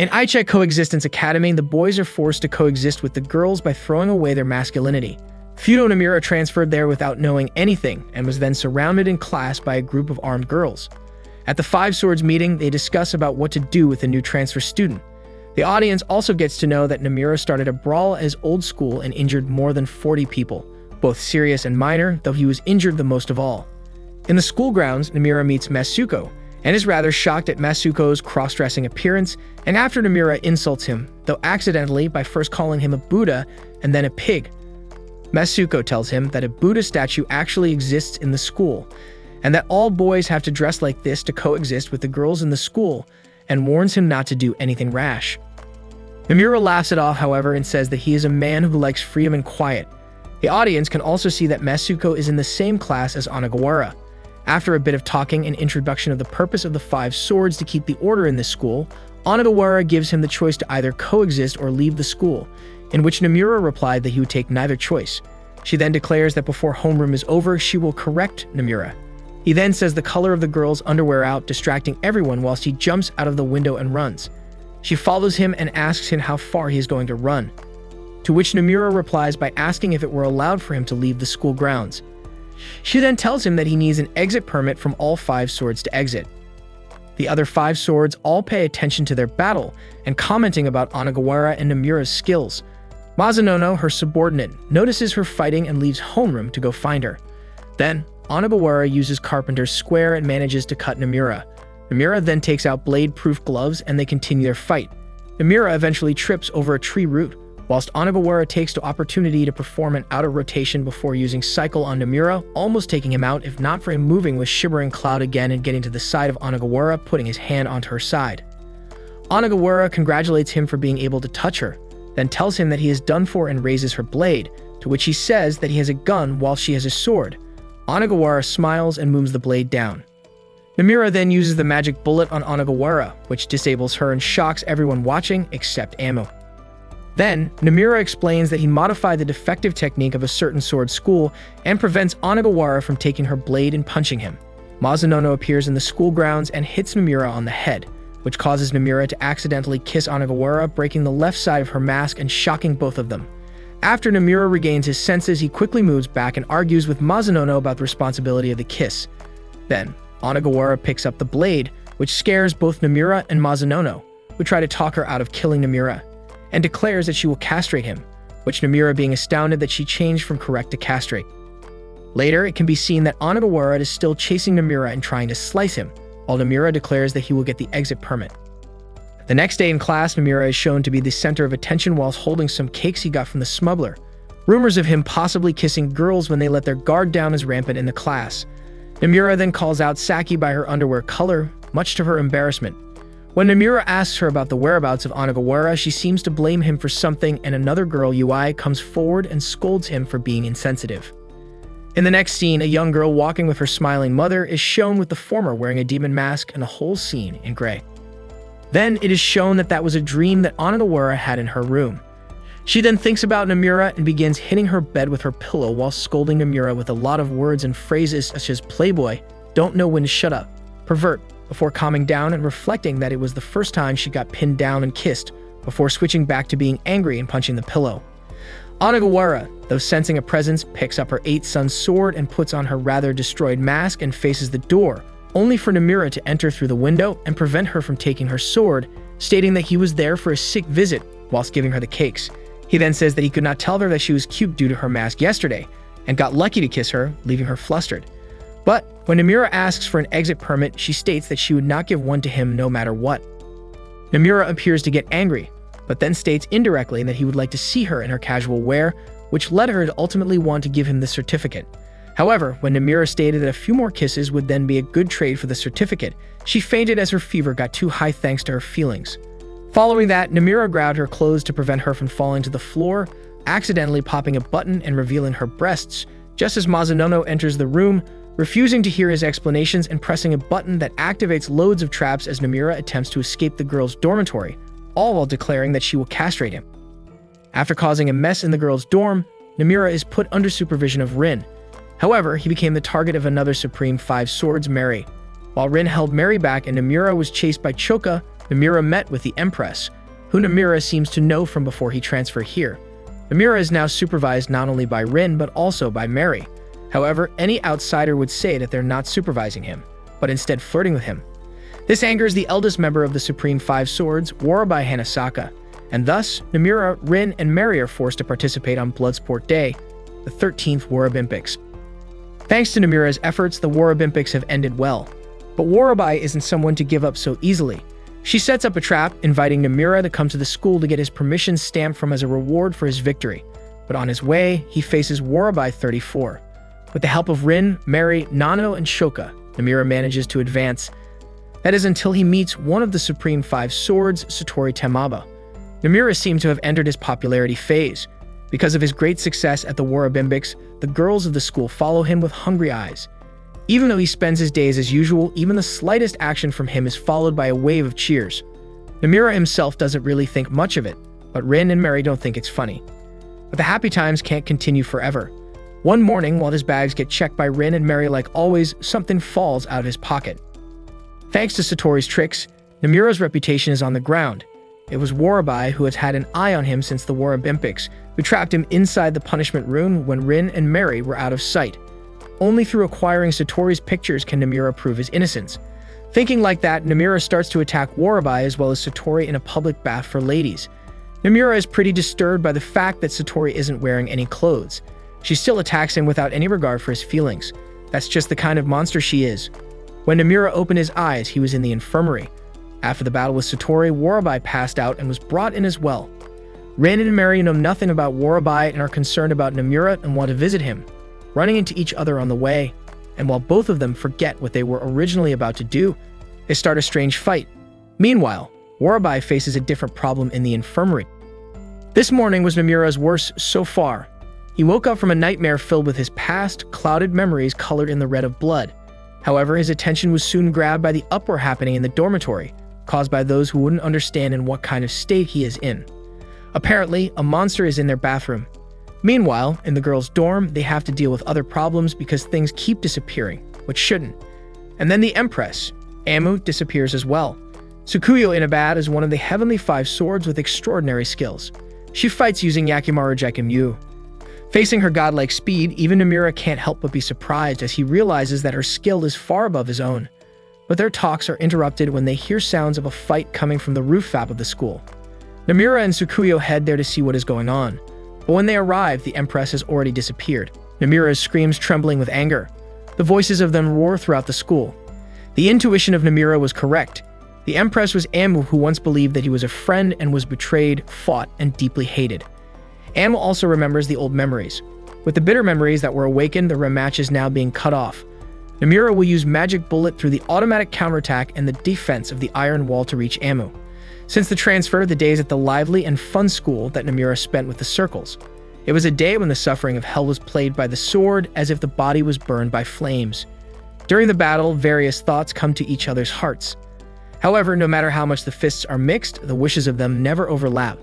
In Ichek Coexistence Academy, the boys are forced to coexist with the girls by throwing away their masculinity. Fudo Namura transferred there without knowing anything and was then surrounded in class by a group of armed girls. At the Five Swords meeting, they discuss about what to do with the new transfer student. The audience also gets to know that Namura started a brawl as old school and injured more than 40 people, both serious and minor, though he was injured the most of all. In the school grounds, Namura meets Masuko, and is rather shocked at Masuko's cross-dressing appearance, and after Namura insults him, though accidentally by first calling him a Buddha and then a pig. Masuko tells him that a Buddha statue actually exists in the school, and that all boys have to dress like this to coexist with the girls in the school, and warns him not to do anything rash. Namura laughs it off, however, and says that he is a man who likes freedom and quiet. The audience can also see that Masuko is in the same class as Onagawara. After a bit of talking and introduction of the purpose of the Five Swords to keep the order in this school, Onagawara gives him the choice to either coexist or leave the school, in which Namura replied that he would take neither choice. She then declares that before homeroom is over, she will correct Namura. He then says the color of the girl's underwear out, distracting everyone whilst he jumps out of the window and runs. She follows him and asks him how far he is going to run, to which Namura replies by asking if it were allowed for him to leave the school grounds. She then tells him that he needs an exit permit from all Five Swords to exit. The other Five Swords all pay attention to their battle and commenting about Onagawara and Namura's skills. Mazunono, her subordinate, notices her fighting and leaves homeroom to go find her. Then, Onagawara uses Carpenter's Square and manages to cut Namura. Namura then takes out blade-proof gloves and they continue their fight. Namura eventually trips over a tree root, whilst Onagawara takes the opportunity to perform an outer rotation before using Cycle on Namura, almost taking him out if not for him moving with Shimmering Cloud again and getting to the side of Onagawara, putting his hand onto her side. Onagawara congratulates him for being able to touch her, then tells him that he is done for and raises her blade, to which he says that he has a gun while she has a sword. Onagawara smiles and moves the blade down. Namura then uses the magic bullet on Onagawara, which disables her and shocks everyone watching except Amo. Then, Namura explains that he modified the defective technique of a certain sword school and prevents Onagawara from taking her blade and punching him. Mazunono appears in the school grounds and hits Namura on the head, which causes Namura to accidentally kiss Onagawara, breaking the left side of her mask and shocking both of them. After Namura regains his senses, he quickly moves back and argues with Mazunono about the responsibility of the kiss. Then, Onagawara picks up the blade, which scares both Namura and Mazunono, who try to talk her out of killing Namura, and declares that she will castrate him, which Namura being astounded that she changed from correct to castrate. Later, it can be seen that Onagawara is still chasing Namura and trying to slice him, while Namura declares that he will get the exit permit. The next day in class, Namura is shown to be the center of attention whilst holding some cakes he got from the smuggler. Rumors of him possibly kissing girls when they let their guard down is rampant in the class. Namura then calls out Saki by her underwear color, much to her embarrassment. When Namura asks her about the whereabouts of Onagawara, she seems to blame him for something, and another girl, Yui, comes forward and scolds him for being insensitive. In the next scene, a young girl walking with her smiling mother is shown with the former wearing a demon mask and the whole scene in gray. Then it is shown that that was a dream that Onagawara had in her room. She then thinks about Namura and begins hitting her bed with her pillow while scolding Namura with a lot of words and phrases such as playboy, don't know when to shut up, pervert, before calming down and reflecting that it was the first time she got pinned down and kissed, before switching back to being angry and punching the pillow. Onagawara, though sensing a presence, picks up her 8-son sword and puts on her rather destroyed mask and faces the door, only for Namura to enter through the window and prevent her from taking her sword, stating that he was there for a sick visit whilst giving her the cakes. He then says that he could not tell her that she was cute due to her mask yesterday, and got lucky to kiss her, leaving her flustered. But when Namura asks for an exit permit, she states that she would not give one to him no matter what. Namura appears to get angry, but then states indirectly that he would like to see her in her casual wear, which led her to ultimately want to give him the certificate. However, when Namura stated that a few more kisses would then be a good trade for the certificate, she fainted as her fever got too high thanks to her feelings. Following that, Namura grabbed her clothes to prevent her from falling to the floor, accidentally popping a button and revealing her breasts, just as Mazunono enters the room, refusing to hear his explanations and pressing a button that activates loads of traps as Namura attempts to escape the girl's dormitory, all while declaring that she will castrate him. After causing a mess in the girl's dorm, Namura is put under supervision of Rin. However, he became the target of another Supreme Five Swords, Mary. While Rin held Mary back and Namura was chased by Choka, Namira met with the Empress, who Namira seems to know from before he transferred here. Namira is now supervised not only by Rin but also by Mary. However, any outsider would say that they're not supervising him, but instead flirting with him. This angers the eldest member of the Supreme Five Swords, Warabai Hanasaka, and thus, Namira, Rin, and Mary are forced to participate on Bloodsport Day, the 13th Warabimpics. Thanks to Namira's efforts, the Warabimpics have ended well. But Warabai isn't someone to give up so easily. She sets up a trap, inviting Namira to come to the school to get his permission stamped from as a reward for his victory. But on his way, he faces Warabai 34. With the help of Rin, Mary, Nano, and Shoka, Namira manages to advance. That is until he meets one of the Supreme Five Swords, Satori Temaba. Namira seems to have entered his popularity phase. Because of his great success at the Warabimpics, the girls of the school follow him with hungry eyes. Even though he spends his days as usual, even the slightest action from him is followed by a wave of cheers. Namira himself doesn't really think much of it, but Rin and Mary don't think it's funny. But the happy times can't continue forever. One morning, while his bags get checked by Rin and Mary like always, something falls out of his pocket. Thanks to Satori's tricks, Namira's reputation is on the ground. It was Warabai who has had an eye on him since the Warabimpics, who trapped him inside the punishment room when Rin and Mary were out of sight. Only through acquiring Satori's pictures can Namira prove his innocence. Thinking like that, Namira starts to attack Warabai as well as Satori in a public bath for ladies. Namira is pretty disturbed by the fact that Satori isn't wearing any clothes. She still attacks him without any regard for his feelings. That's just the kind of monster she is. When Namira opened his eyes, he was in the infirmary. After the battle with Satori, Warabai passed out and was brought in as well. Rin and Mary know nothing about Warabai and are concerned about Namira and want to visit him, running into each other on the way, and while both of them forget what they were originally about to do, they start a strange fight. Meanwhile, Warabai faces a different problem in the infirmary. This morning was Namira's worst so far. He woke up from a nightmare filled with his past, clouded memories colored in the red of blood. However, his attention was soon grabbed by the uproar happening in the dormitory, caused by those who wouldn't understand in what kind of state he is in. Apparently, a monster is in their bathroom. Meanwhile, in the girls' dorm, they have to deal with other problems because things keep disappearing, which shouldn't. And then the Empress, Amu, disappears as well. Tsukuyo Inabad is one of the Heavenly Five Swords with extraordinary skills. She fights using Yakimaru Jaikimyu. Facing her godlike speed, even Namira can't help but be surprised as he realizes that her skill is far above his own. But their talks are interrupted when they hear sounds of a fight coming from the rooftop of the school. Namira and Tsukuyo head there to see what is going on. But when they arrive, the Empress has already disappeared. Namira screams, trembling with anger. The voices of them roar throughout the school. The intuition of Namira was correct. The Empress was Amu, who once believed that he was a friend and was betrayed, fought, and deeply hated. Amu also remembers the old memories. With the bitter memories that were awakened, the rematch is now being cut off. Namira will use Magic Bullet through the automatic counterattack and the defense of the Iron Wall to reach Amu. Since the transfer, the days at the lively and fun school that Namira spent with the circles. It was a day when the suffering of hell was played by the sword as if the body was burned by flames. During the battle, various thoughts come to each other's hearts. However, no matter how much the fists are mixed, the wishes of them never overlap.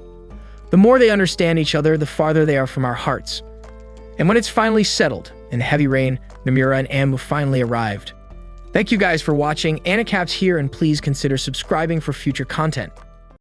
The more they understand each other, the farther they are from our hearts. And when it's finally settled, in the heavy rain, Namira and Amu finally arrived. Thank you guys for watching. Anacap's here, and please consider subscribing for future content.